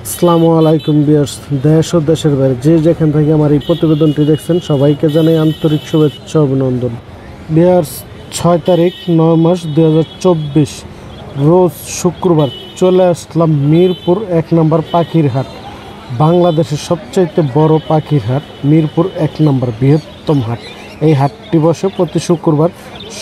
আসসালামু আলাইকুম ভিউয়ার্স, দেশ ও দেশের বাইরে যে যেখান থেকে আমার এই প্রতিবেদনটি দেখছেন সবাইকে জানাই আন্তরিক শুভেচ্ছা অভিনন্দন। ভিউয়ার্স, 6 তারিখ 9 মাস 2024 রোজ শুক্রবার চলে আসলাম মিরপুর 1 নম্বর পাখির হাট। বাংলাদেশের সবচাইতে বড় পাখির হাট মিরপুর 1 নম্বর বৃহত্তম হাট। এই হাটটি বসে প্রতি শুক্রবার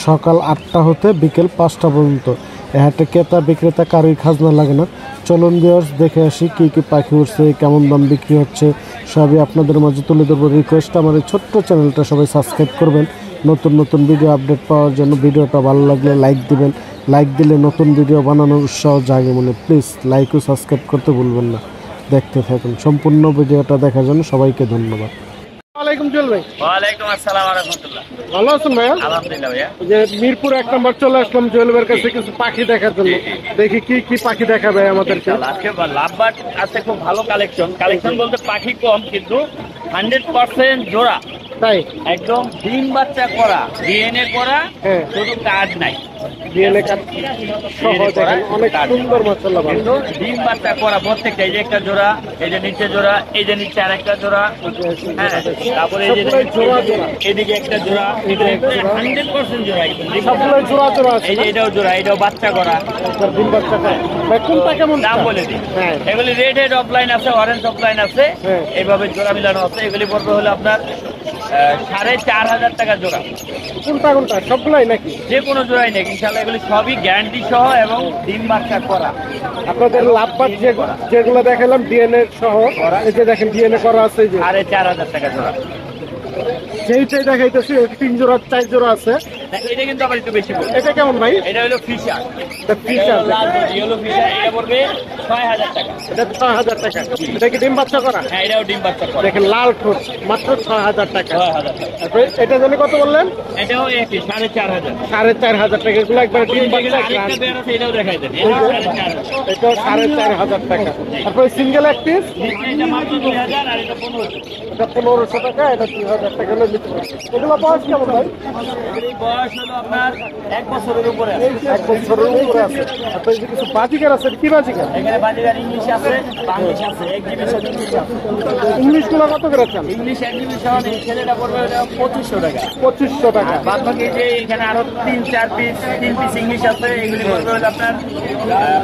সকাল 8টা হতে বিকেল 5টা পর্যন্ত। এই হাটে ক্রেতা বিক্রেতা কারোই খাজনা লাগে না। চলুন ভিউয়ার্স, দেখে আসি কী কী পাখি উঠছে, কেমন দাম বিক্রি হচ্ছে, সবই আপনাদের মাঝে তুলে ধরবো। রিকোয়েস্ট, আমার এই ছোট্ট চ্যানেলটা সবাই সাবস্ক্রাইব করবেন নতুন নতুন ভিডিও আপডেট পাওয়ার জন্য। ভিডিওটা ভালো লাগলে লাইক দিবেন, লাইক দিলে নতুন ভিডিও বানানোর উৎসাহ জাগে মনে। প্লিজ লাইক ও সাবস্ক্রাইব করতে ভুলবেন না। দেখতে থাকুন, সম্পূর্ণ ভিডিওটা দেখার জন্য সবাইকে ধন্যবাদ। ওয়ালাইকুম জুয়েল ভাই। ওয়ালাইকুম আসসালাম ওয়া রাহমাতুল্লাহ। ভালো আছেন ভাইয়া? আলহামদুলিল্লাহ ভাইয়া। যে মিরপুর 1 নম্বর চলে আসলাম জুয়েল ভাইয়ের কাছে কিছু পাখি দেখার জন্য। দেখি কি কি পাখি দেখাবে আমাদেরকে। ইনশাআল্লাহ আজকে লাভবার্ড আছে, খুব ভালো কালেকশন বলতে পাখি কম, কিন্তু 100% জোড়া। তাই একদম ডিম বাচ্চা করা, ডিএনএ করা, হ্যাঁ, শুধু কার্ড নাই। ডিএনএ কার্ড সহ দেখেন, অনেক সুন্দর মাশাআল্লাহ। কিন্তু ডিম বাচ্চা করা প্রত্যেকটা। এই যে একটা জোড়া, এই যে নিচে জোড়া, এই যে নিচে আরেকটা জোড়া, হ্যাঁ, তারপরে এই যে জোড়া জোড়া, এদিকে একটা জোড়া, এটা 100% জোড়া একদম। সবগুলো জোড়া জোড়া আছে। এই যে এটাও জোড়া, এটাও বাচ্চা করা। ডিম বাচ্চা করে ভাই, কোনটা কেমন দাম বলে দিই। হ্যাঁ, এগুলি রেড হেড অফলাইন আছে, অরেঞ্জ অফলাইন আছে, হ্যাঁ, এইভাবে জোড়া মিলানো আছে। এগুলি পড়বে হলো আপনার 4,500 টাকা জোড়া। কোনটা কোনটা সবগুলাই নাকি? যে কোনো জোড়াই নেই ইনশাল্লাহ। এগুলি সবই গ্যারান্টি সহ এবং ডিম বাচ্চা করা। আপনাদের লাভবাদ যেগুলো দেখালাম ডিএনএ সহ, এই যে দেখেন ডিএনএ করা আছে। এই যে 4,500 টাকা জোড়া। যেইটাই দেখাইতেছি 3 জোড়া 4 জোড়া আছে। এটা কিন্তু আবার একটু বেশি পড়বে। এটা কেমন ভাই? এটা হলো ফিশার, ফিশার, ইয়েলো ফিশার। এটা পড়বে 6,000 টাকা। এটা 6,000 টাকা। এটা কি ডিম বাচ্চা করা? হ্যাঁ, এটাও ডিম বাচ্চা করা। দেখেন লাল ঠোঁট, মাত্র 6,000 টাকা। 6,000 টাকা। তারপরে এটা জন্য কত বললেন? এটাও একই 4,500। 4,500 টাকা। এগুলো একবার ডিম বাচ্চা। আরেকটা পেয়ার আছে, এটাও দেখাই দেন। এটাও 4,500। এটাও 4,500 টাকা। তারপরে সিঙ্গেল এক পিস, এটা মাত্র 2,000 আর এটা 1500। এটা 1500 টাকা, এটা 2,000 টাকা হলে নিতে পারবেন। এগুলো বয়স কেমন ভাই? এই বয়স হলো আপনার 1 বছরের উপরে আছে। 1 বছরের উপরে আছে। তারপরে এই যে কিছু বাজিকার আছে, কি বাজিকার? এখানে বাজিগার ইংলিশ আছে, বাংলিশ আছে, এক্সিবিশন ইংলিশ আছে। ইংলিশ গুলো কত করে চান? ইংলিশ এক্সিবিশন এই ছেলেটা পড়বে 2,500 টাকা। 2,500 টাকা। বাদ বাকি যে এখানে আরো 3-4 পিস, 3 পিস ইংলিশ আছে, এগুলি পড়বে হলো আপনার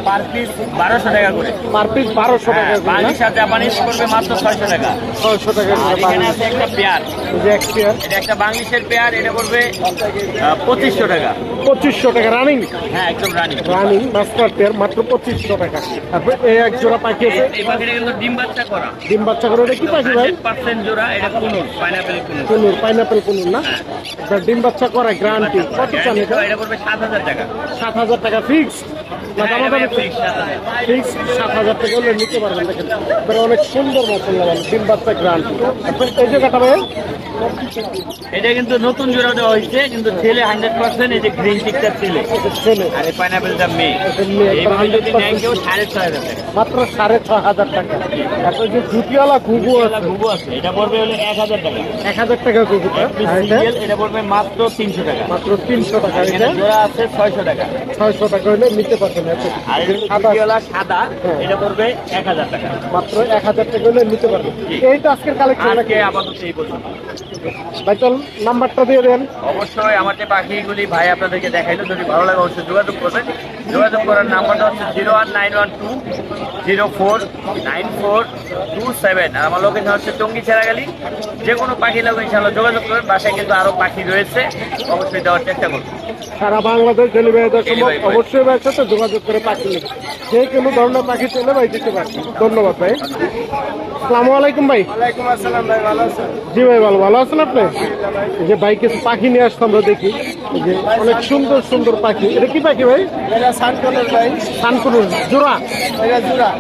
পার পিস 1,200 টাকা করে। পার পিস 1,200 টাকা করে না? বাংলিশ আর জাপানিজ পড়বে মাত্র 600 টাকা। 600 টাকা আর করে এখানে বাংলিশ। আছে একটা পেয়ার, এই যে এক পেয়ার এটা একটা বাংলিশের পেয়ার, এটা পড়বে 2,500 টাকা। 2,500 টাকা রানিং। হ্যাঁ, একদম রানি। রানিং মাস্টার পেয়ার মাত্র 2,500 টাকা। তারপর এই এক জোড়া পাখি আছে, এই পাখিটা কিন্তু ডিম বাচ্চা করা, ডিম বাচ্চা করে। এটা কি পাখি ভাই? 100% জোড়া। এটা কুনুর, পাইনাপেল কুনুর। কুনুর, পাইনাপেল কুনুর না? এটা ডিম বাচ্চা করা, গ্যারান্টি। কত চান এটা? এটা পড়বে 7,000 টাকা। 7,000 টাকা ফিক্সড না দামাদামি? ফিক্স 7,000। ফিক্সড 7,000 টাকা হলে নিতে পারবেন। দেখেন এবার অনেক সুন্দর মাশাআল্লাহ, ডিম বাচ্চা গ্যারান্টি। তারপর এই জায়গাটা ভাই, এটা কিন্তু নতুন জোড়া দেওয়া হয়েছে, কিন্তু ছেলে 100%। এই যে গ্রিন টিকটা ছেলে, ছেলে, আর এই পাইনাপেলটা মেয়ে। এটা মেয়ে, একবার এইভাবে যদি 100% নেয় কেউ 6,500 টাকা। মাত্র 6,500 টাকা। তারপর যে জুটিওয়ালা ঘুঘু আছে, ঘুঘু আছে, এটা পড়বে হলো 1,000 টাকা। 1,000 টাকা ঘুঘুটা। আর এটা সিঙ্গেল, এটা পড়বে মাত্র 300 টাকা। মাত্র 300 টাকা। এখানে এটা জোড়া আছে 600 টাকা। 600 টাকা হলে নিতে পারবেন। আর এটা সাদা জুটিওয়ালা সাদা, এটা পড়বে 1,000 টাকা। মাত্র 1,000 টাকা হলে নিতে পারবেন। এইটা আজকের কালেকশন নাকি আজকে আপাতত এই পর্যন্ত। ভাই? চল নাম্বারটা দিয়ে দেন। অবশ্যই আমার যে পাখিগুলি ভাই আপনাদেরকে দেখাইলো, যদি ভালো লাগে অবশ্যই যোগাযোগ করবেন। যোগাযোগ করার নাম্বারটা হচ্ছে 01912049427। আর আমার লোকেশন হচ্ছে টঙ্গী ছেড়াগালি। যে কোনো পাখি লাগবে ইনশাআল্লাহ যোগাযোগ করবেন। বাসায় কিন্তু আরো পাখি রয়েছে, অবশ্যই দেওয়ার চেষ্টা করবেন। সারা বাংলাদেশ ডেলিভারি দেওয়া সম্ভব। Delivery করে। অবশ্যই ভাইয়ের সাথে যোগাযোগ করে পাখি নেবেন। যে কোনো ধরনের পাখি চলে ভাই দিতে পারবেন। ধন্যবাদ ভাই। আসসালামু আলাইকুম ভাই। ওয়ালাইকুম আসসালাম ভাই, ভালো আছেন? জি ভাই, ভালো আছেন আপনি? এই যে ভাই কিছু পাখি নিয়ে আসতো আমরা, দেখি এই যে অনেক সুন্দর সুন্দর পাখি। এটা কি পাখি ভাই? এটা সানকলের ভাই, সানকুনুর জোড়া, এটা জোড়া।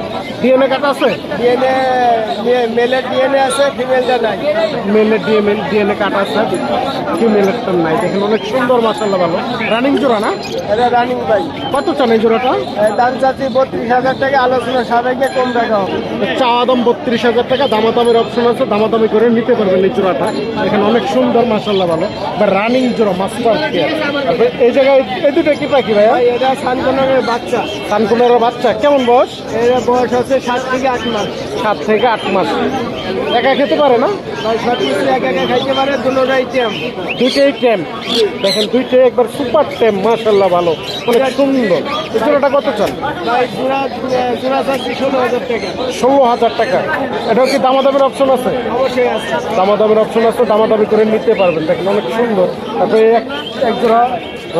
ডিএনএ কাটা আছে? ডিএনএ মেলের ডিএনএ আছে, ফিমেলটা নাই। মেলের ডিএনএ কাটা আছে, ফিমেলের তো নাই। দেখেন অনেক সুন্দর মাশাআল্লাহ, ভালো। রানিং জোড়া না? এটা রানিং ভাই। কত চান এই জোড়াটা? দাম চাচ্ছি 32,000 টাকা, আলোচনা সাপেক্ষে কম রাখা হবে। চাওয়া দাম 32,000 টাকা, দামাদামের অপশন আছে, দামাদামি করে নিতে পারবেন এই জোড়াটা। এখানে অনেক সুন্দর, মাশাআল্লাহ ভালো, বা রানিং জোড়া মাস্টার কেয়ার। এই জায়গায় এই দুটো কি পাখি ভাইয়া? ভাই এটা সানকোনের বাচ্চা। সানকুনার বাচ্চা, কেমন বয়স? এর বয়স হচ্ছে 7 থেকে 8 মাস। 7 থেকে 8 মাস। একা খেতে পারে না? ভাই সব কিছু একা একা খাইতে পারে, দুটোটাই টেম। দুইটাই ট্যাম, দেখেন দুইটাই একবার সুপার ট্যাম, মাশাআল্লাহ ভালো, অনেক সুন্দর। এই জোড়াটা কত চান? ভাই জোড়া চাচ্ছি 16,000 টাকা। 16,000 টাকা। এটাও কি দামাদামের অপশন আছে? অবশ্যই আছে। দামাদামের অপশন আছে, দামাদামি করে নিতে পারবেন। দেখেন অনেক সুন্দর। তারপরে এক জোড়া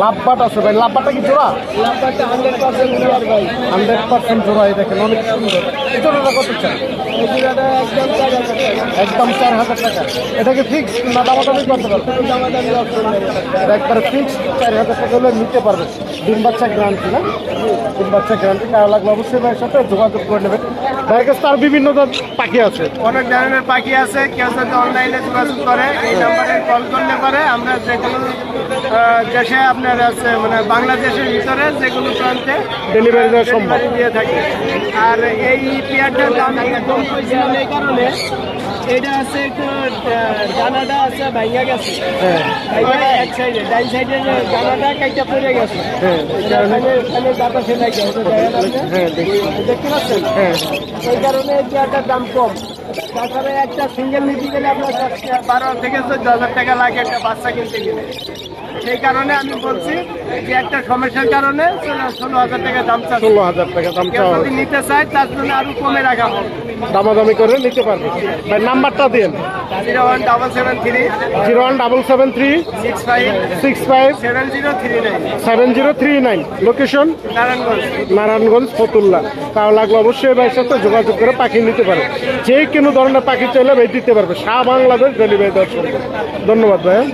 লাভবাট আছে ভাই। লাভবাটটা কি জোড়া? লাভবারটা 100% ক্লিয়ার ভাই। 100% জোড়া। এই দেখেন অনেক সুন্দর। এই জোড়াটা কত চান? এই জোড়াটা একদম 4,000 টাকা। একদম 4,000 টাকা। এটা কি ফিক্স না দামাদামি করতে পারবেন? কোনো দামাদামির অপশন নেই। এটা একবারে ফিক্স 4,000 টাকা হলে নিতে পারবেন। ডিম বাচ্চা গ্যারান্টি না? ডিম বাচ্চা গ্যারান্টি। কারো লাগলে অবশ্যই ভাইয়ের সাথে যোগাযোগ করে নেবেন। ভাইয়ের কাছে তার বিভিন্ন পাখি আছে, অনেক ধরনের পাখি আছে। কেউ যদি অনলাইনে যোগাযোগ করে এই নাম্বারে কল করলে পারে, আমরা যে কোনো দেশে আপনার আছে, মানে বাংলাদেশের ভিতরে যে কোনো প্রান্তে ডেলিভারি দেওয়া সম্ভব। ডেলিভারি দিয়ে থাকি। আর এই পেয়ারটার দাম একদম পয়সা এই কারণে এটা আছে একটু ডানাটা আছে ভাইয়া গেছে। হ্যাঁ ভাইয়া এক সাইডে, ডাইন সাইডে ডানাটা কাইটা পড়ে গেছে। হ্যাঁ এখানে বাতাসে লাগে, হ্যাঁ দেখি। দেখতে পাচ্ছেন? হ্যাঁ এই কারণে এই পেয়ারটার দাম কম। তাছাড়া একটা সিঙ্গেল নিতে গেলে আপনার 12 থেকে 14,000 টাকা লাগে একটা বাচ্চা কিনতে গেলে। সেই কারণে আমি বলছি যে একটা সমস্যার কারণে 16,000 টাকা দাম চাচ্ছে। 16,000 টাকা দাম কেউ চাওয়া যদি নিতে চায় তার জন্য আরো কমে রাখা হবে। দামাদামি করে নিতে পারবেন। ভাই নাম্বারটা দিন। 01773 01773 65 65 7039 7039। লোকেশন নারায়ণগঞ্জ। নারায়ণগঞ্জ ফতুল্লা। তাও লাগলে অবশ্যই ভাইয়ের সাথে যোগাযোগ করে পাখি নিতে পারে। যে কোনো ধরনের পাখি চাইলে ভাই দিতে পারবে, সারা বাংলাদেশ ডেলিভারি দেওয়ার সম্ভব। ধন্যবাদ ভাইয়া।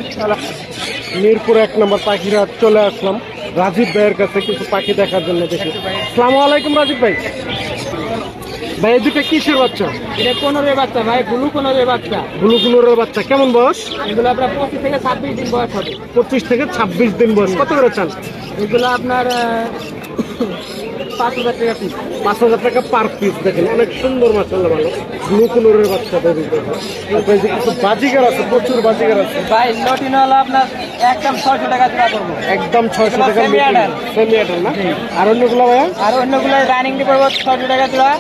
মিরপুর 1 নম্বর পাখিরা চলে আসলাম রাজীব ভাইয়ের কাছে কিছু পাখি দেখার জন্য। দেখি। আসসালামু আলাইকুম রাজীব ভাই। ভাই এই দুটো কিসের বাচ্চা? এটা 15 বাচ্চা ভাই, ব্লু 15 বাচ্চা। ব্লু কুলোরের বাচ্চা। কেমন বয়স? এগুলো আপনার 25 থেকে 26 দিন বয়স হবে। 25 থেকে 26 দিন বয়স। কত করে চান? এগুলো আপনার 5,000 টাকা পিস। 5,000 টাকা পার পিস। দেখেন অনেক সুন্দর, মাশাআল্লাহ ভালো ব্লু কুলোরের বাচ্চা। তারপরে যে কিছু বাজিগার আছে, প্রচুর বাজিগার আছে। ভাই লটিনো হলো আপনার একদম 600 টাকা জোড়া করবো। একদম 600 টাকা Semi adult। সেমি অ্যাডাল্ট না? আর অন্যগুলো ভাইয়া? আর অন্যগুলো রানিং দিয়ে পড়বো 600 টাকা জোড়া,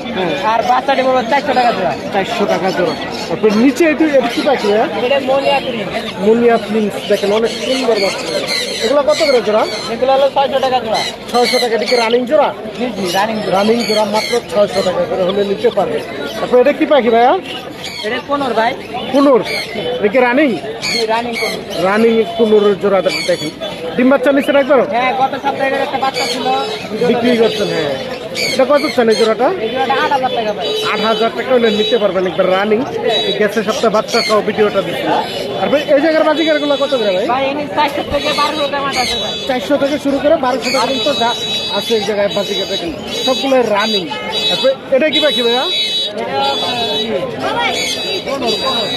আর বাচ্চাটি পড়বো 400 টাকা জোড়া। 400 টাকা জোড়া। তারপর নিচে এটা কি পাখি ভাইয়া? এটা মনিয়া ক্রিম। মুনিয়া প্লিন্স। দেখেন অনেক সুন্দর বাচ্চা। এগুলো কত করে জোড়া? এগুলো হলো 600 টাকা জোড়া। 600 টাকা। এটা কি রানিং জোড়া? জি জি রানিং জোড়া। রানিং জোড়া মাত্র 600 টাকা করে হলে নিতে পারবে। তারপর এটা কি পাখি ভাইয়া? এটা 15 ভাই। কুনুর। এটা কি রানিং? জি রানিং কোন। রানিং কুনুরের জোড়া দেখেন। ডিম বাচ্চা নিচে রাখবেন? হ্যাঁ গত সপ্তাহে এটার একটা বাচ্চা ছিল, বিক্রি করছেন। হ্যাঁ এটা কত চান এই জোড়াটা? এই জোড়াটা 8,000 টাকা ভাই। 8,000 টাকা হলে নিতে পারবেন একবার রানিং। গ্যাসের সপ্তাহে বাচ্চা সহ ভিডিওটা দিচ্ছি। আর ভাই এই জায়গার বাজিকার গুলো কত করে ভাই? ভাই এনে 400 থেকে 1200 টাকা মাছ আছে ভাই। 400 থেকে শুরু করে 1200 টাকা পর্যন্ত যা আছে এই জায়গায় বাজিকার। দেখেন সবগুলো রানিং। তারপরে এটা কি পাখি ভাইয়া?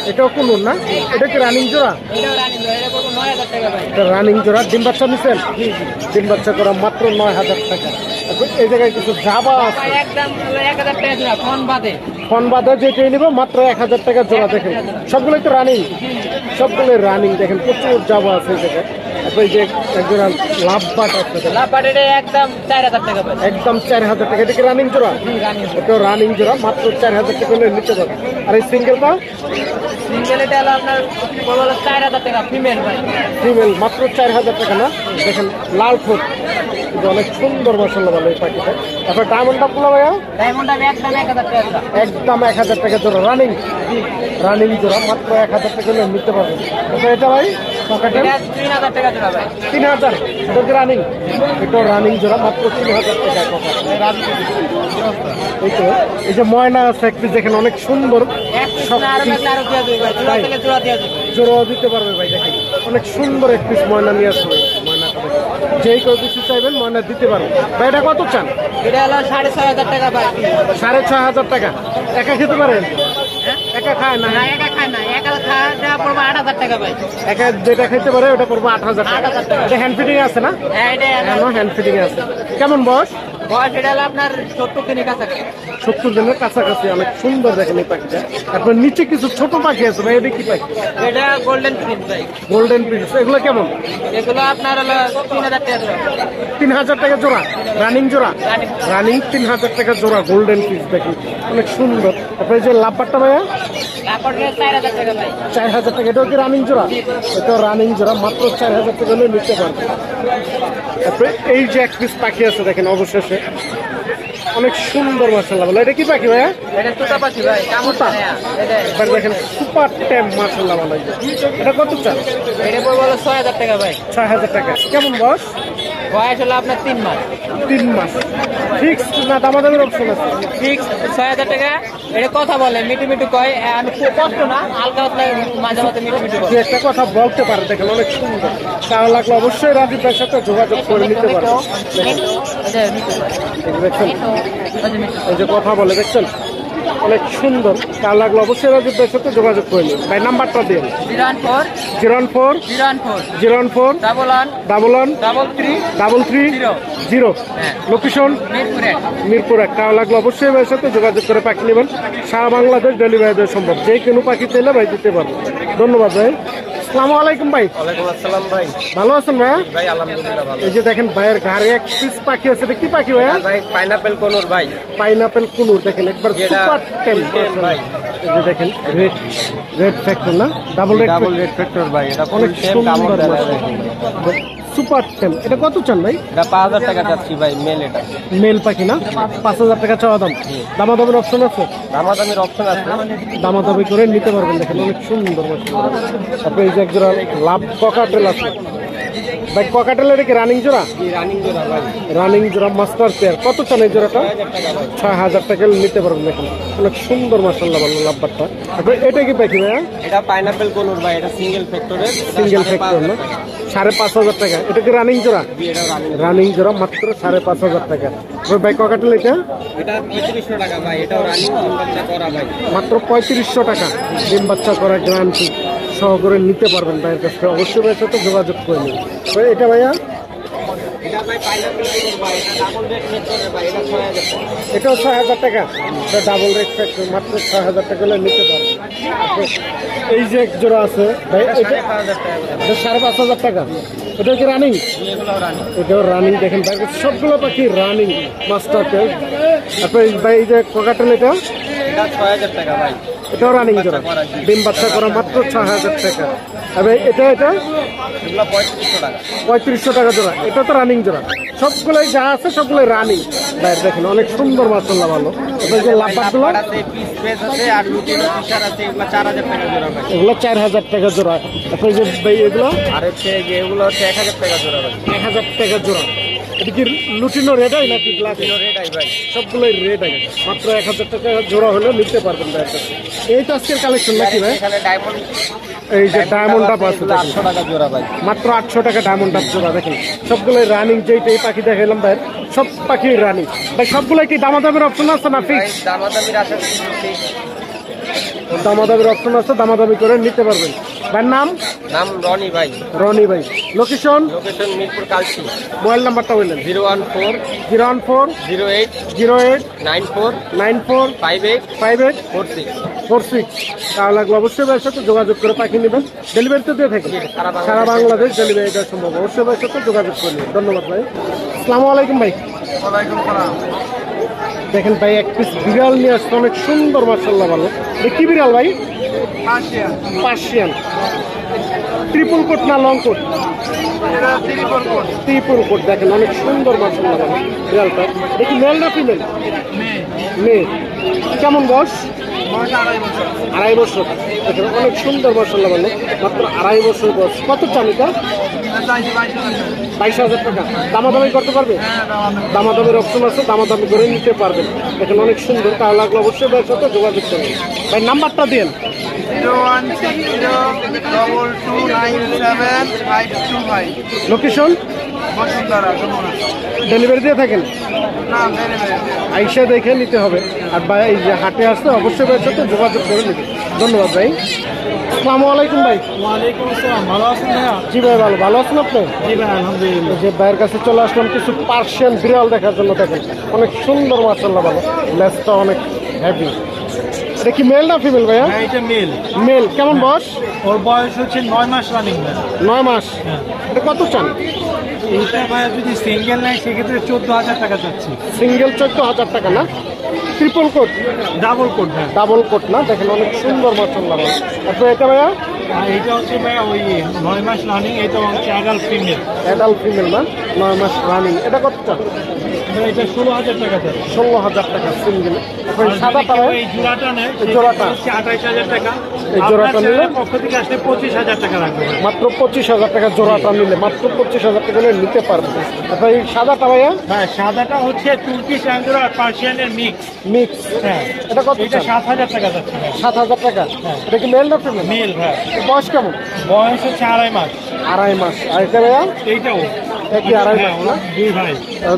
এটাও কুনুর না? এটা কি রানিং জোড়া? এটাও রানিং জোড়া। এটা পড়বো 9,000 টাকা ভাই। এটা রানিং জোড়া। ডিম বাচ্চা নিচ্ছেন? ডিম বাচ্চা করা মাত্র 9,000 টাকা। তারপর এই জায়গায় কিছু জাবা আছে। ভাই একদম হলো 1,000 টাকা জোড়া ফোন বাদে। ফোন বাদে যেটাই নিব মাত্র 1,000 টাকা জোড়া। দেখেন সবগুলোই তো রানিং, সবগুলোই রানিং। দেখেন প্রচুর জাবা আছে এই জায়গায়। তারপর এই যে একজোড়া লাভবাট আছে। লাভবাট এটা একদম 4,000 টাকা ভাই। একদম 4,000 টাকা। এটা কি রানিং জোড়া? রানিং এটাও রানিং জোড়া মাত্র 4,000 টাকা হলে নিতে পারবে। আর এই সিঙ্গেলটা সিঙ্গেল এটা হলো আপনার বড় হলো 4,000 টাকা ফিমেল ভাই। ফিমেল মাত্র 4,000 টাকা না? দেখেন লাল ফুট, কিন্তু অনেক সুন্দর, মাশাআল্লাহ ভালো এই পাখিটা। তারপর ডায়মন্ডটা পুলা ভাইয়া? ডায়মন্ড আমি একদম 1,000 টাকা জোড়া। একদম 1,000 টাকা জোড়া রানিং। রানিং জোড়া মাত্র 1,000 টাকা হলে নিতে পারবেন। তারপর এটা ভাই পকেটের এটা 3,000 টাকা জোড়া ভাই। 3,000। এটা কি রানিং? এটাও রানিং জোড়া মাত্র 3,000 টাকা পকেট। এই তো এই যে ময়না আছে একটু দেখেন অনেক সুন্দর। এক পিস না আরো লাগলে আরো দেয়া যাবে ভাই। জোড়া থেকে জোড়া দেয়া যাবে। জোড়াও দিতে পারবে ভাই। দেখেন অনেক সুন্দর এক পিস ময়না নিয়ে আসবে। ময়নাটা দেখেন যেই কেউ কিছু চাইবেন ময়না দিতে পারবে ভাই। এটা কত চান? এটা হলো 6,500 টাকা ভাই। 6,500 টাকা। একা খেতে পারেন? একা খায় না? না একা খায় না, 1,000 খাওয়া পড়বো 8,000 টাকা ভাই। একা যেটা খাইতে পারে ওটা পড়বো 8,000 টাকা। এটা হ্যান্ড ফিটিং আছে না? হ্যাঁ, এটা হ্যান্ড ফিটিং আছে। কেমন বয়স? বয়স এটা হলো আপনার 70 দিনের কাছাকাছি। 70 দিনের কাছাকাছি। অনেক সুন্দর দেখেন এই পাখিটা। তারপর নিচে কিছু ছোট পাখি আছে ভাই, এটা কি পাখি? এটা গোল্ডেন প্রিন্স ভাই। Golden Prince. এগুলো কেমন? এগুলো আপনার হলো 3,000 টাকা জোড়া। 3,000 টাকা জোড়া? রানিং জোড়া? রানিং 3,000 টাকা জোড়া গোল্ডেন প্রিন্স দেখি, অনেক সুন্দর। তারপরে এই যে লাভবারটা ভাইয়া তারপর 4,000 টাকা ভাই। 4,000 টাকা। এটাও কি রানিং জোড়া? এটা রানিং জোড়া, মাত্র 4,000 টাকা হলে নিতে পারবে। তারপরে এই যে এক পিস পাখি আছে দেখেন অবশেষে, অনেক সুন্দর মাশাআল্লাহ। বলে এটা কি পাখি ভাইয়া? এটা তোতা পাখি ভাই, কামড় তোতা? দেয় না। এটা এবার দেখেন সুপার ট্যাম মাশাআল্লাহ ভালো। এটা কত চান? এটা পড়বো হলো 6,000 টাকা ভাই। 6,000 টাকা। কেমন বয়স? বয়স হলো আপনার 3 মাস। 3 মাস। ফিক্স না দামাদামের অপশন আছে? ফিক্স 6,000 টাকা। এটা কথা বলে, মিটু মিটু কয়, খুব কষ্ট না, হালকা হালকা মাঝে মাঝে মিটু মিটু যে করে। একটা কথা বলতে পারে দেখেন, অনেক সুন্দর। তার লাগলে অবশ্যই রাজীব ভাইয়ের সাথে যোগাযোগ করে নিতে পারবেন। দেখেন এই যে কথা বলে দেখছেন, অনেক সুন্দর। তার লাগলে অবশ্যই রাজীব ভাইয়ের সাথে যোগাযোগ করে নিন। ভাই নাম্বারটা দিন। 04 04 04 04 11 11 33 0 হ্যাঁ। লোকেশন মিরপুরে। মিরপুর এক। তার লাগলে অবশ্যই ভাইয়ের সাথে যোগাযোগ করে পাখি নেবেন। সারা বাংলাদেশ ডেলিভারি দেওয়া সম্ভব। যে কোনো পাখি চাইলে ভাই দিতে পারবেন। ধন্যবাদ ভাই। আসসালামু আলাইকুম ভাই। ওয়ালাইকুম আসসালাম ভাই। ভালো আছেন ভাইয়া? ভাই আলহামদুলিল্লাহ ভালো। এই যে দেখেন ভাইয়ের ঘাড়ে এক পিস পাখি আছে, এটা কি পাখি ভাইয়া? ভাই পাইনাপেল কোনুর ভাই। পাইনাপেল কুনুর দেখেন, একবার যেটা সুপার টেম ভাই। এই যে দেখেন রেড ফ্যাক্টর না, ডাবল রেড ফ্যাক্টর ভাই। এটা অনেক সুন্দর সুপার টেম। এটা কত চান ভাই? এটা 5,000 টাকা যাচ্ছি ভাই, মেল। এটা মেল পাখি না? 5,000 টাকা চাওয়া দাম। দামাদামের অপশন আছে? দামাদামির অপশন আছে। দামাদামি করে নিতে পারবেন। দেখেন অনেক সুন্দর মাশাআল্লাহ। তারপরে এই যে এক জোড়া লাভ ককাটেল আছে ভাই। ককাটেল এটা কি রানিং জোড়া? রানিং জোড়া ভাই। রানিং জোড়া মাস্টার পেয়ার। কত চান এই জোড়াটা? 6,000 টাকা নিতে পারবেন। দেখেন অনেক সুন্দর মাশাআল্লাহ ভালো লাভবারটা। তারপরে এটা কি পাখি ভাইয়া? এটা পাইনাপেল কোনুর ভাই। এটা সিঙ্গেল ফ্যাক্টরের। সিঙ্গেল ফ্যাক্টর না? 5,500 টাকা। এটা কি রানিং জোড়া? এটা রানিং। রানিং জোড়া মাত্র 5,500 টাকা। ভাই ককাটেল এটা এটা 3500 টাকা ভাই। এটাও রানিং, ডিম বাচ্চা করা ভাই। মাত্র 3500 টাকা। ডিম বাচ্চা করা গ্যারান্টি সহকারে নিতে পারবেন ভাইয়ের কাছ থেকে। অবশ্যই ভাইয়ের সাথে যোগাযোগ করে নিন। ভাই এটা ভাইয়া? এটা ভাই পাইনাপেল কোনুর ভাই। এটা ডাবল রেড ফ্যাক্টরের ভাই। এটা 6,000 টাকা। এটাও 6,000 টাকা। এটা ডাবল রেড ফ্যাক্টর, মাত্র 6,000 টাকা হলে নিতে পারবেন। এই যে এক জোড়া আছে ভাই, এটা 5,000 টাকা। এটা 5,500 টাকা। এটা কি রানিং? এগুলো রানিং। এটাও রানিং। দেখেন ভাই সবগুলো পাখি রানিং মাস্টার পেয়ার। তারপরে ভাই এই যে ককাটেল এটা এটা 6,000 টাকা ভাই। এটাও রানিং জোড়া, ডিম বাচ্চা করা, মাত্র 6,000 টাকা। তবে এটা এগুলো 3500 টাকা। 3500 টাকা জোড়া। এটা তো রানিং জোড়া। সবগুলোই যা আছে সবগুলোই রানিং। ভাই দেখেন অনেক সুন্দর মাশাআল্লাহ ভালো। এবার যে লাভবারগুলো আছে, পিস পেজ আছে, আর লুটিনো ফিশার আছে। এগুলো 4,000 টাকা জোড়া ভাই। এগুলো 4,000 টাকা জোড়া। তারপরে যে ভাই এগুলো আর হচ্ছে যে এগুলো হচ্ছে 1,000 টাকা জোড়া ভাই। 1,000 টাকা জোড়া। এটা কি লুটিনো রেড হয় নাকি ব্ল্যাক? রেড আই ভাই। সবগুলোই রেড হয়। মাত্র 1,000 টাকা জোড়া হলে নিতে পারবেন ভাইয়ের কাছে। এই তো আজকের কালেকশন নাকি ভাই? এখানে ডায়মন্ড, এই যে ডায়মন্ড আপ আছে দেখেন। 800 টাকা জোড়া ভাই। মাত্র 800 টাকা ডায়মন্ড আপ জোড়া। দেখেন সবগুলোই রানিং। যেইটা এই পাখি দেখাইলাম ভাই, সব পাখি রানিং ভাই। সবগুলোই কি দামাদামের অপশন আছে না ভাই ফিক্স? দামাদামির আশা করছি। দামাদামের অপশন আছে, দামাদামি করে নিতে পারবেন। ভাইয়ের নাম? নাম রনি ভাই। রনি ভাই। লোকেশন? লোকেশন মিরপুর কালচি। মোবাইল নাম্বারটা বললেন? 014 014 08 08 94 94 58 58 46। 46। তাহলে লাগলে অবশ্যই ভাইয়ের সাথে যোগাযোগ করে পাখি নেবেন। ডেলিভারি তো দিয়ে থাকেন সারা বাংলাদেশ ডেলিভারি দেওয়া সম্ভব। অবশ্যই ভাইয়ের সাথে যোগাযোগ করে নেবেন। ধন্যবাদ ভাই। আসসালামু আলাইকুম ভাই। ওয়ালাইকুম সালাম। দেখেন ভাই এক পিস বিড়াল নিয়ে আসছে, অনেক সুন্দর মাশাআল্লাহ ভালো। এটা কি বিড়াল ভাই? পার্সিয়ান। পার্সিয়ান। ট্রিপল কোট না লং কোট? এটা ত্রিপুর কোট। ত্রিপুর কোট। দেখেন অনেক সুন্দর মাশাআল্লাহ ভালো বিড়ালটা। দেখি মেল না ফিমেল? মেয়ে। মেয়ে। কেমন বয়স? বয়স 2.5 বছর। 2.5 বছর। দেখেন অনেক সুন্দর মাশাআল্লাহ ভালো, মাত্র 2.5 বছর বয়স। কত চান এটা? চাইছি 22,000 টাকা। 22,000 টাকা। দামাদামি করতে পারবে? হ্যাঁ, দামাদামির অপশন আছে, দামাদামি করে নিতে পারবেন। দেখেন অনেক সুন্দর। তাহলে লাগলে অবশ্যই ভাইয়ের সাথে যোগাযোগ করবেন। ভাই নাম্বারটা দিন। 01602297 লোকেশন? বসুন্ধরা, যমুনা। ডেলিভারি দিয়ে থাকেন? না, মেরে মেরে। আইসা দেখে নিতে হবে। আর ভাই এই যে হাটে আসতে অবশ্যই ভাইয়ের সাথে যোগাযোগ করে নেবেন। ধন্যবাদ ভাই। আসসালামু আলাইকুম ভাই। ওয়ালাইকুম আসসালাম, ভালো আছেন ভাইয়া? জি ভাই, ভালো আছেন আপনি? জি ভাই, আলহামদুলিল্লাহ। যে ভাইয়ের কাছে চলে আসলাম কিছু পার্সিয়ান বিড়াল দেখার জন্য। দেখেন অনেক সুন্দর, মাশাআল্লাহ ভালো, লেজটা অনেক হেভি। এটা কি মেল না ফিমেল ভাইয়া? হ্যাঁ, এটা মেল। মেল। কেমন বয়স? ওর বয়স হচ্ছে 9 মাস রানিং ভাই। 9 মাস। হ্যাঁ। এটা কত চান? এইটা ভাইয়া যদি সিঙ্গেল নেয় সেক্ষেত্রে 14,000 টাকা চাচ্ছি। সিঙ্গেল 14,000 টাকা না? Triple coat? ডাবল কোড ভাই। ডাবল কোট না? দেখেন অনেক সুন্দর, মাশাআল্লাহ ভালো। তারপরে এটা ভাইয়া আর এইটা হচ্ছে ভাইয়া ওই 9 মাস রানিং, এটা হচ্ছে অ্যাডাল্ট ফিমেল। অ্যাডাল্ট ফিমেল না? 9 মাস রানিং। এটা কত চান? এটা 16,000 টাকা চাচ্ছি। 16,000 টাকা সিঙ্গেল। আর সাদা যদি কেউ পাবে? এই জোড়াটা নেয় এই জোড়াটা? হচ্ছে 28,000 টাকা। এই জোড়াটা আপনার নিলে? চ্যানেলের পক্ষ থেকে আসলে 25,000 টাকা রাখবে ভাই। মাত্র 25,000 টাকা জোড়াটা নিলে, মাত্র 25,000 টাকা হলে নিতে পারবে। তারপরে এই সাদাটা ভাইয়া? হ্যাঁ, সাদাটা হচ্ছে তুর্কিশ অ্যাঙ্গোর আর পার্সিয়ানের মিক্স। মিক্স। হ্যাঁ, এটা কত এটা চান? 7,000 টাকা যাচ্ছে ভাই। 7,000 টাকা। হ্যাঁ। এটা কি মেল না ফিমেল? মেল ভাই, বয়স কেমন? বয়স হচ্ছে 2.5 মাস। 2.5 মাস। আর এটা ভাইয়া? এইটাও একই 2.5 হ্যাঁ, মাস না? দুই ভাই।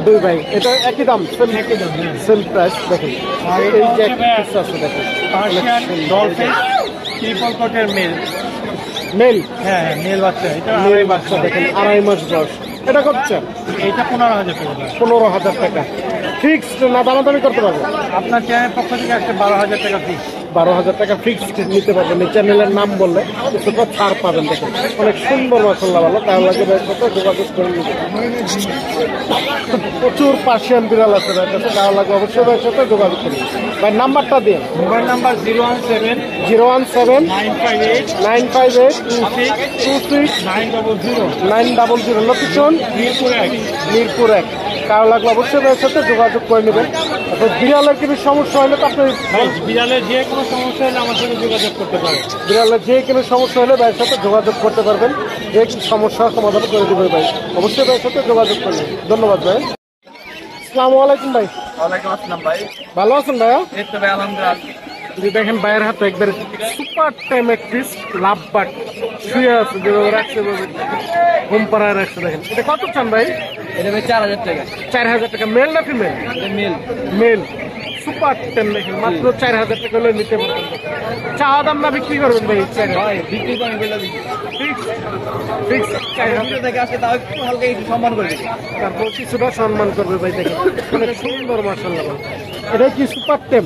দুই ভাই। এটা একই দাম? একই দাম, হ্যাঁ। Same price. দেখেন আর এই এটা যে হচ্ছে একটা piece আছে দেখেন, পার্সিয়ান ডলফিন ট্রিপল কোটের মেল। মেল। হ্যাঁ, মেল বাচ্চা। এটা মেল 2.5 মাস বাচ্চা। দেখেন 2.5 মাস বয়স। এটা কত চান? এইটা 15,000 টাকা ভাই। 15,000 টাকা। ফিক্সড না দামাদামি করতে পারবো? আপনার চ্যানেলের পক্ষ থেকে আসলে 12,000 টাকা ফিক্স। 12,000 টাকা ফিক্সড নিতে পারবেন। এই চ্যানেলের নাম বললে কিছুটা ছাড় পাবেন। দেখেন অনেক সুন্দর, মাশাআল্লাহ ভালো। তার লাগে ভাইয়ের সাথে যোগাযোগ করে নিবেন। প্রচুর পার্সিয়ান বিড়াল আছে ভাইয়ের কাছে, তার লাগে অবশ্যই ভাইয়ের সাথে যোগাযোগ করবেন। ভাই নাম্বারটা দিন। Mobile number 017 017 958 958 26 26 900। 900। Location Mirpur 1। Mirpur 1। কারো লাগলে অবশ্যই ভাইয়ের সাথে যোগাযোগ করে নেবেন। তারপর বিড়ালের কিছু সমস্যা হলে তো আপনি ভাই, বিড়ালের যে কোনো সমস্যা হলে আমার সাথে যোগাযোগ করতে পারেন। বিড়ালের যে কোনো সমস্যা হলে ভাইয়ের সাথে যোগাযোগ করতে পারবেন। যে সমস্যার সমাধান করে দেবে ভাই। অবশ্যই ভাইয়ের সাথে যোগাযোগ করবেন। ধন্যবাদ ভাই। আসসালামু আলাইকুম ভাই। ওয়ালাইকুম আসসালাম ভাই। ভালো আছেন ভাইয়া? এই তো ভাই, আলহামদুলিল্লাহ। যদি দেখেন ভাইয়ের হাতে একবার সুপার টাইম একটিস লাভ বাট শুয়ে আছে, যেভাবে রাখছে ঘুম পাড়ায় রাখছে। দেখেন এটা কত চান ভাই? এটা ভাই 4,000 টাকা। 4,000 টাকা। মেল না ফিমেল? এটা মেল। মেল। সুপার টেন দেখেন মাত্র 4,000 টাকা হলে নিতে পারবেন। চাওয়া দাম না বিক্রি করবেন ভাই? ভাই বিক্রি করে বলে দিচ্ছি। ফিক্স ফিক্স 4,000 থেকে আসলে তাও একটু হালকা একটু সম্মান করে দিচ্ছি। তারপর কিছুটা সম্মান করবে ভাই। দেখেন অনেক সুন্দর, মাশাআল্লাহ। এটা কি সুপার টেম?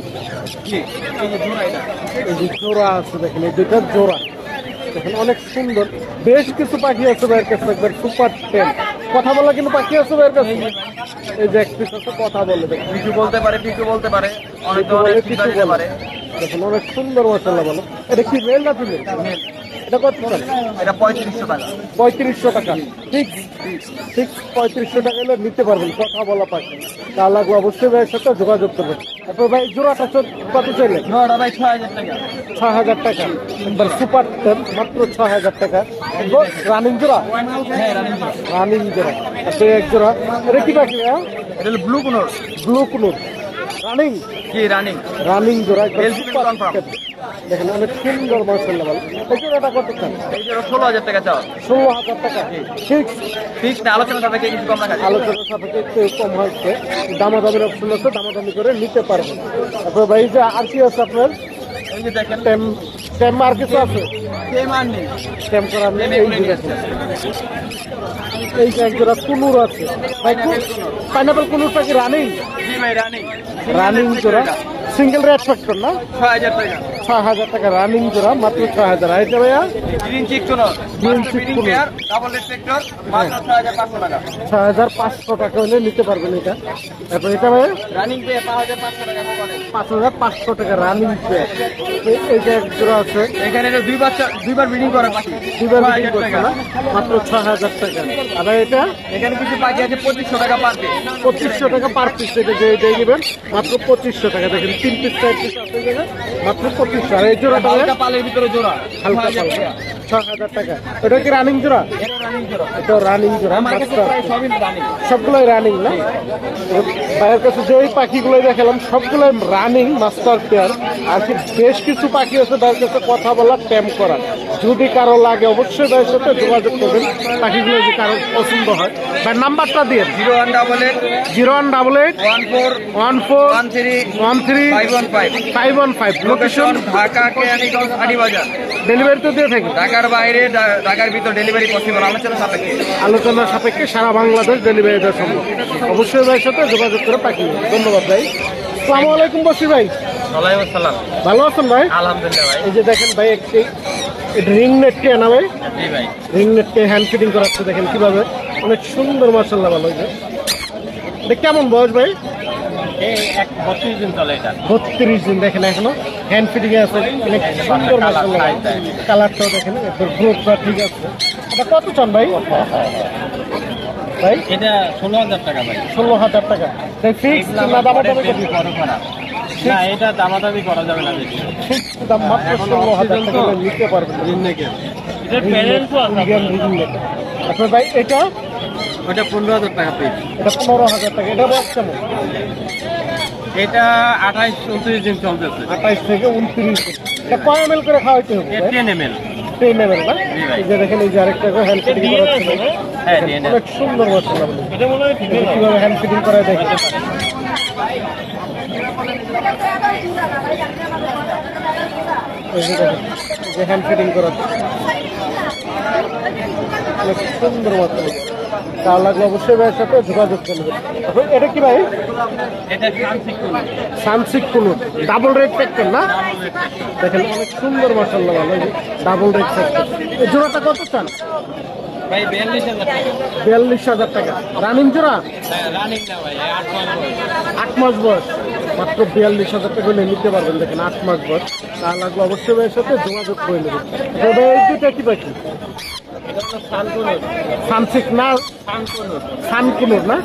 জি, এই যে জোড়া এটা। এই যে জোড়া আছে দেখেন, এই দুইটা জোড়া দেখেন অনেক সুন্দর। বেশ কিছু পাখি আছে ভাইয়ের কাছে, একবার সুপার টেম। কথা বলা কিন্তু পাখি আছে ভাইয়ের কাছে। এই যে এক পিস আছে, কথা বলে দেখেন। কিছু বলতে পারে, কিছু বলতে পারে, অনেক কিছু বলে, ধরনের কিছু কিছু দিতে বলে। পারে। দেখেন অনেক সুন্দর, মাশাআল্লাহ ভালো। এটা কি মেল না ফিমেল? মেল। এটা কত চান? এটা 3500 টাকা। 3500 টাকা। ফিক্স 3500 টাকা হলে নিতে পারবেন। কথা বলা পাখি। তার লাগবে অবশ্যই ভাইয়ের সাথে যোগাযোগ করবেন। তারপর ভাই জোড়াটা কত চাইলে? জোড়া ভাই 6,000 টাকা। 6,000 টাকা। এবার সুপার টেম মাত্র 6,000 টাকা। রানিং জোড়া? হ্যাঁ, রানিং জোড়া। রানিং জোড়া। আচ্ছা এক জোড়া। এটা কি পাখি ভাইয়া? এটা হলো ব্লু কোনোর। ব্লু কুনুর। রানিং? জি, রানিং। রানিং জোড়া একদম LCB সুপার confirm। টেম। দেখেন অনেক সুন্দর, মাশাআল্লাহ ভালো। এই জোড়াটা কত চান? এই জোড়া 16,000 টাকা চাও। 16,000 টাকা। ফিক্স ফিক্স না, আলোচনা সাপেক্ষে কিছু কম রাখা যায়। আলোচনার সাপেক্ষে একটু কম হচ্ছে। দামাদামির অপশন আছে, দামাদামি করে নিতে পারবেন। তারপর ভাই যে আর কি আছে আপনার? এই যে দেখেন, টেম টেম আর কিছু আছে? সেম আর নেই। টেম করা নেই। এই যে দেখেন এই যে একজোড়া কুনুর আছে ভাই। পাইনাপেল কুনুরটা কি রানিং? জি ভাই, রানিং। রানিং জোড়া। সিঙ্গেল রেড ফ্যাক্টর না? 6,000 টাকা। 6,000 টাকা রানিং জোড়া, মাত্র 6,000। আইতে ভাইয়া গ্রিন চিক কোনোর। গ্রিন মাত্র চিক ব্রিডিং কোনোর। পেয়ার, ডাবল রেস্ট্রিক্টর, মাত্র 6,500 টাকা। 6,500 টাকা হলে নিতে পারবেন এটা। তারপর এটা ভাইয়া রানিং পেয়ার 5,500 টাকা বলে। 5,500 টাকা রানিং পেয়ার। এই যে এক জোড়া আছে, এখানে এটা দুইবার ব্রিডিং করে পাখি। দুইবার 6,000 বিক্রি করছে টাকা। না? মাত্র 6,000 টাকা। আর এটা এখানে কিছু পাখি আছে 2,500 টাকা পার পিস। 2,500 টাকা পার পিস। এটা যে দিয়ে নেবেন মাত্র 2,500 টাকা। দেখেন 3 পিস 4 পিস আছে জায়গা, মাত্র 2,500। আর এই জোড়াটা ভাইয়া? হালকা পালের ভিতরে জোড়া হালকা 6,000 টাকা। 6,000 টাকা। এটা কি রানিং জোড়া? এটা রানিং জোড়া। এটা রানিং জোড়া। আমার কাছে প্রায় সবই রানিং। সবগুলোই রানিং না? ভাইয়ের কাছে যেই পাখিগুলোই দেখালাম সবগুলোই রানিং মাস্টার পেয়ার। আর কি বেশ কিছু পাখি আছে ভাইয়ের কাছে কথা বলা, ট্যাম্প করা। যদি কারো লাগে অবশ্যই ভাইয়ের সাথে যোগাযোগ করবেন, পাখিগুলো যদি কারো পছন্দ হয়। ভাই নাম্বারটা দিয়ে 0188 0188 14 13 515 লোকেশন ঢাকা কেরানীগঞ্জ হাটবাজার। ডেলিভারি তো দিয়ে থাকি, ঢাকার বাইরে ঢাকার ভিতর ডেলিভারি পসিবল, আলোচনা সাপেক্ষে। আলোচনার সাপেক্ষে সারা বাংলাদেশ ডেলিভারি দেওয়া সম্ভব। অবশ্যই ভাইয়ের সাথে যোগাযোগ করে পাখি নেবেন। ধন্যবাদ ভাই। আসসালামু আলাইকুম বসির ভাই, ওয়ালাইকুম আসসালাম। ভালো আছেন ভাই? আলহামদুলিল্লাহ ভাই। এই যে দেখেন ভাই একটি রিং নেট কে না ভাই, জি ভাই। রিং নেট কে হ্যান্ড ফিটিং করাচ্ছে, দেখেন কিভাবে, অনেক সুন্দর মাশাআল্লাহ। ভালো হয়েছে। এটা কেমন বয়স ভাই? এই 32 দিন চলে এটা। 32 দিন। দেখেন এখনো হ্যান্ড ফিটিং এ আছে, অনেক সুন্দর মাশাআল্লাহ। কালারটাও দেখেন, একদম গ্রোথটা ঠিক আছে। এটা কত চান ভাই? ভাই এটা 16,000 টাকা ভাই। 16,000 টাকা। তাই ফিক্স না দামাদামি করবি? না, এটা দামাদামি করা যাবে না বেশি। ফিক্স দাম মাত্র 16,000 টাকা হলে নিতে পারবেন। এটা প্যারেন্টও আছে। আপনার ভাই এটা ওটা 15,000 টাকা পিস। এটা 15,000 টাকা। এটা বয়স কেমন? এটা 28-29 দিন চলতেছে। 28 থেকে 29 দিন। এটা কয় ml করে খাওয়াইতে হবে? 10 ml। 10 ml না? এই যে দেখেন, এই যে আরেকটা হ্যান্ড ফিটিং করা আছে। হ্যাঁ, দিয়ে নেন। অনেক সুন্দর মাশাআল্লাহ। এটা মনে হয় ঠিক আছে। কিভাবে হ্যান্ড ফিটিং করা দেখেন। এই যে দেখেন, এই যে হ্যান্ড ফিটিং করা অনেক সুন্দর মাশাআল্লাহ। তা লাগলে অবশ্যই ভাইয়ের সাথে যোগাযোগ করবেন। এটা কি ভাই? এটা সানসিক কোন। সানসিক কোন ডাবল রেড ফ্যাক্টর না? দেখেন অনেক সুন্দর মাশাআল্লাহ। ভালো ডাবল রেড ফ্যাক্টর। এই জোড়াটা কত চান? ভাই 42,000 টাকা। 42,000 টাকা। রানিং জোড়া? হ্যাঁ, রানিং না ভাই, 8 মাস বয়স। 8 মাস বয়স। মাত্র 42,000 টাকা হলে নিতে পারবেন। দেখেন 8 মাস বয়স। তা লাগলে অবশ্যই ভাইয়ের সাথে যোগাযোগ করে নেবেন। তবে এই দুটা কি পাখি? এটা হলো সানকুনুর। সানসিক না সানকুনুর। সানকুনুর না?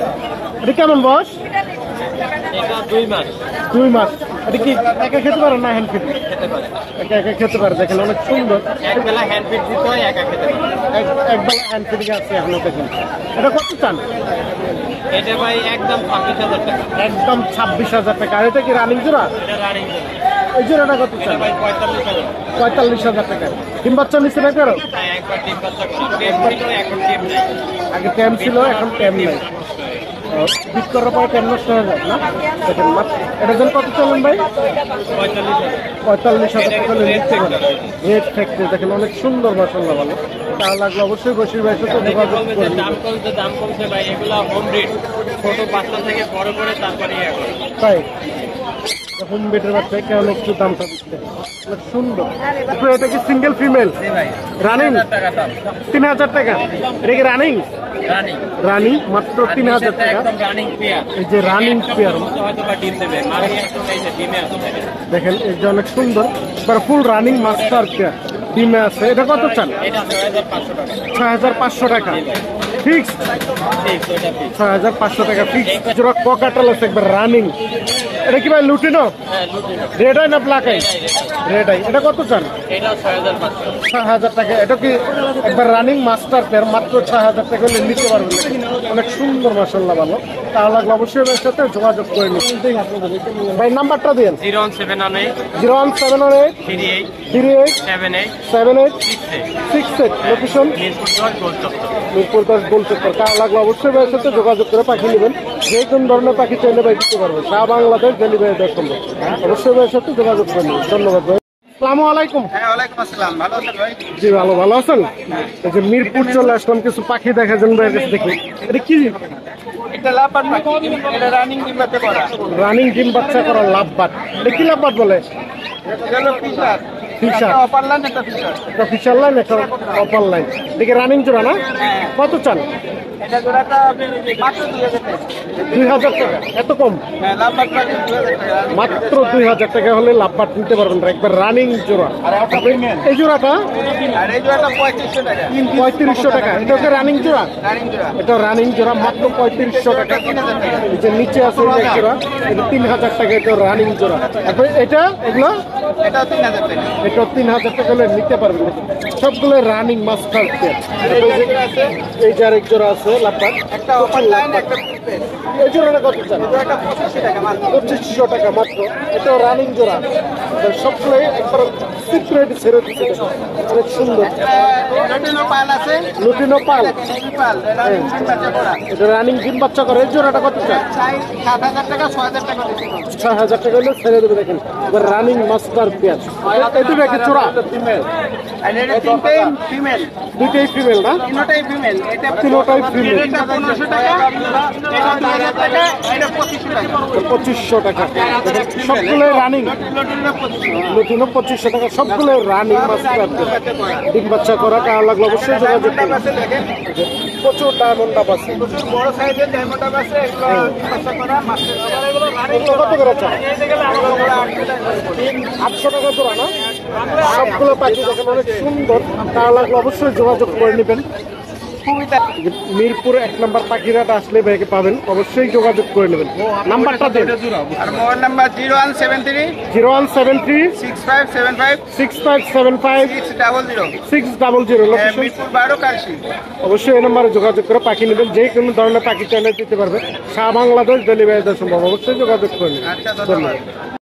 এটা কেমন বয়স? এটা 2 মাস 2 মাস। এটা কি একা খেতে পারে না হ্যান্ড ফিট? খেতে পারে। একা একা খেতে পারে। দেখেন অনেক সুন্দর। এক বেলা হ্যান্ড ফিট দিতে হয়, একা খেতে পারে। একবেলা হ্যান্ড ফিটিং আছে এখনো। দেখেন এটা কত চান? এটা ভাই একদম 26,000 টাকা। একদম 26,000 টাকা। আর এটা কি রানিং জোড়া? এটা রানিং। এই জোড়াটা কত এটা চান? ভাই 45,000। 45,000 টাকা। ডিম বাচ্চা নিচ্ছে না কারো? হ্যাঁ, একবার ডিম বাচ্চা করে। টেম ছিল, এখন টেম নাই। আগে ট্যাম ছিল, এখন ট্যাম নেই। বিট করার পরে ট্যাম নষ্ট হয়ে যায় না? দেখেন এটার জন্য কত চলেন ভাই? 45,000। 45,000 টাকা হলে নিতে পারেন। রেড ফ্যাক্টরি দেখেন অনেক সুন্দর মাশাআল্লাহ। ভালো। তা লাগলে অবশ্যই বসির ভাইয়ের সাথে যোগাযোগ করবেন। দাম কমছে ভাই, এগুলা হোম ব্রিড। ছোট বাচ্চা থেকে বড় করে তারপরে ইয়ে করে। তাই হোম বেটের বাচ্চা কেমন একটু দামটা দিচ্ছে অনেক সুন্দর। আপনার এটা কি সিঙ্গেল ফিমেল? জি ভাই। রানিং? 3,000 টাকা দাম। 3,000 টাকা। এটা কি রানিং? রানিং। রানিং মাত্র 3,000 টাকা। একদম রানিং পেয়ার। এই যে রানিং পেয়ার হয়তো বা ডিম দেবে। মাঝে একদম এই যে ডিমে আছে। দেখেন, এই যে অনেক সুন্দর ফুল রানিং মাস্টার পেয়ার ডিমে আছে। এটা কত চান? এটা 6,500 টাকা। 6,500 টাকা ফিক্স। ঠিক, ওইটা ঠিক। 6,500 টাকা ফিক্স। জোড়া ককাটাল আছে একবার রানিং। এটা কি ভাই লুটিনো? হ্যাঁ, লুটিনো। রেড আই না ব্ল্যাক আই? Red eye. এটা কত চান? এটাও 6,500। 6,000 টাকা। এটা কি একবার রানিং মাস্টার পেয়ার, মাত্র 6,000 টাকা হলে নিতে পারবেন। অনেক সুন্দর মাশাআল্লাহ। ভালো। তা লাগলে অবশ্যই এর সাথে যোগাযোগ করে নিন। ভাই নাম্বারটা দিন। 01798 01718 38 38 78 78 68। 68। লোকেশন মিরপুর 10 গোলচত্বর। মিরপুর 10 গোলচত্বর। তা লাগলে অবশ্যই এর সাথে যোগাযোগ করে পাখি নেবেন। যে কোন ধরনের পাখি চাইলে ভাই দিতে পারবেন। সারা বাংলাদেশ ডেলিভারি দেওয়া সম্ভব। অবশ্যই এর সাথে যোগাযোগ করে নিন। ধন্যবাদ ভাই। আসসালামু আলাইকুম। হ্যাঁ, ওয়ালাইকুম আসসালাম। ভালো আছেন ভাই? জি ভালো। ভালো আছেন? এই যে মিরপুর চলে আসলাম কিছু পাখি দেখার জন্য ভাইয়ের কাছে দেখি। এটা কি? এটা লাপাট পাখি। এটা রানিং ডিম্বাতে করা। রানিং ডিম বাচ্চা করা লাভবাট। এটা কি লাভবাট বলে? এটা হলো ফিশার। ফিশার। একটা অপার লাইন, একটা ফিশার। একটা ফিশার লাইন, একটা অপার লাইন। দেখি রানিং জোড়া না? কত চান? এটা জোড়াটা মাত্র 2,000 টাকা। 2,000 টাকা। এত কম? হ্যাঁ, লাপাট পাখি 2,000 টাকা। মাত্র 2,000 টাকা হলে লাভবাট নিতে পারবেন। একবার রানিং জোড়া। এই জোড়াটা আর এই জোড়াটা 3500 টাকা। 3500 টাকা। এটা হচ্ছে রানিং জোড়া? রানিং জোড়া। এটা রানিং জোড়া মাত্র 3500 টাকা। এই যে নিচে আছে এই যে জোড়া, এটা 3,000 টাকা। এটা রানিং জোড়া। তারপরে এটা এগুলো এটাও 3,000 টাকা। এটা 3000 টাকা হলে নিতে পারবেন। সবগুলো রানিং মাস্টার পেয়ার। এই যে আরেক জোড়া আছে লাপাট, একটা ওপেন লাইন একটা প্রিপেড। এই জোড়াটা কত চান? এটা 2500 টাকা মাত্র। 2500 টাকা মাত্র। এটা রানিং জোড়া, সবগুলোই একবার সিপ্রেট ছেড়ে দিচ্ছে, অনেক সুন্দর। লুটিনো পাল আছে, লুটিনো পাল, নেভি পাল, রানিং বাচ্চা করা। এটা রানিং ডিম বাচ্চা করে। এই জোড়াটা কত চান? চাই 7000 টাকা 6000 টাকা দিতে হবে। 6000 টাকা হলে ছেড়ে দেবে। দেখেন এবার রানিং মাস্টার পেয়ার। এই দুটো কি জোড়া? আর এটা তিনটেই ফিমেল, দুটোই ফিমেল না? তিনটাই ফিমেল। এটা তিনটাই ফিমেল। এটা 1500 টাকা, এটা 2000 টাকা, এটা 2500 টাকা। 2500 টাকা। সবগুলো রানিং। লুটিনো 2500 টাকা, সবগুলো রানিং মাস্টার পেয়ার। ডিম বাচ্চা করা কার লাগলো অবশ্যই যোগাযোগ করুন। আছে দেখেন, প্রচুর ডায়মন্ড ডাব আছে। প্রচুর বড় সাইজের ডায়মন্ড আছে, এগুলো বাচ্চা করা মাছের খাবার। এগুলো রানিং এগুলো কত করে চান? 800 টাকা জোড়া না? সবগুলো পাখি দেখেন অনেক সুন্দর, কার লাগলো অবশ্যই যোগাযোগ করে নেবেন। মিরপুর 1 নম্বর পাখিরাটা আসলে ভাইকে পাবেন, অবশ্যই যোগাযোগ করে নেবেন। নাম্বারটা দেন। আর মোবাইল নাম্বার 0173 0173 6575 6575 600। 600 লোকেশন মিরপুর 12 কারশি। অবশ্যই এই নম্বরে যোগাযোগ করে পাখি নেবেন। যে কোনো ধরনের পাখি চাইলে দিতে পারবে। সারা বাংলাদেশ ডেলিভারি দেওয়া সম্ভব, অবশ্যই যোগাযোগ করে নেবেন। আচ্ছা, ধন্যবাদ।